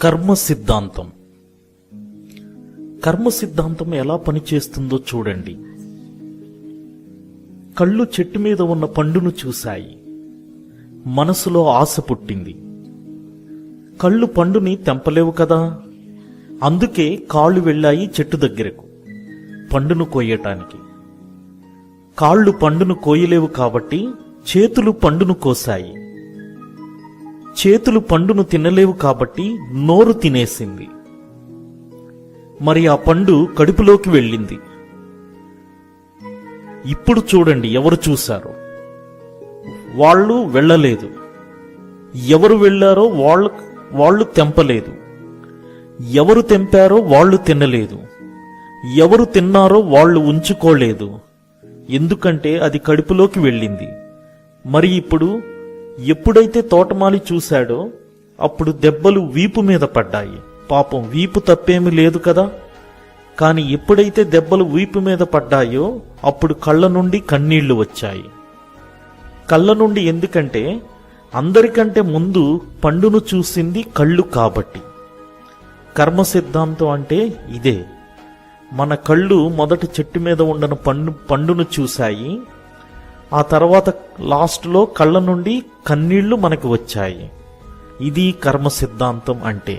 కర్మ సిద్ధాంతం. కర్మ సిద్ధాంతం ఎలా పనిచేస్తుందో చూడండి. కళ్ళు చెట్టు మీద ఉన్న పండును చూశాయి. మనసులో ఆశ పుట్టింది. కళ్ళు పండుని తెంపలేవు కదా, అందుకే కాళ్ళు వెళ్ళాయి చెట్టు దగ్గరకు పండును కోయటానికి. కాళ్ళు పండును కోయలేవు కాబట్టి చేతులు పండును కోసాయి. చేతులు పండును తినలేవు కాబట్టి నోరు తినేసింది. మరి ఆ పండు కడుపులోకి వెళ్ళింది. ఇప్పుడు చూడండి, ఎవరు చూశారో వాళ్ళు వెళ్ళలేదు, ఎవరు వెళ్ళారో వాళ్ళు తెంపలేదు, ఎవరు తెంపారో వాళ్ళు తినలేదు, ఎవరు తిన్నారో వాళ్ళు ఉంచుకోలేదు. ఎందుకంటే అది కడుపులోకి వెళ్ళింది. మరి ఇప్పుడు ఎప్పుడైతే తోటమాలి చూశాడో అప్పుడు దెబ్బలు వీపు మీద పడ్డాయి. పాపం, వీపు తప్పేమీ లేదు కదా. కాని ఎప్పుడైతే దెబ్బలు వీపు మీద పడ్డాయో అప్పుడు కళ్ళ నుండి కన్నీళ్లు వచ్చాయి. కళ్ళ నుండి ఎందుకంటే అందరికంటే ముందు పండును చూసింది కళ్ళు కాబట్టి. కర్మ సిద్ధాంతం అంటే ఇదే. మన కళ్ళు మొదట చెట్టు మీద ఉన్న పండును చూశాయి. ఆ తర్వాత లాస్ట్లో కళ్ళ నుండి కన్నీళ్లు మనకు వచ్చాయి. ఇది కర్మ సిద్ధాంతం అంటే.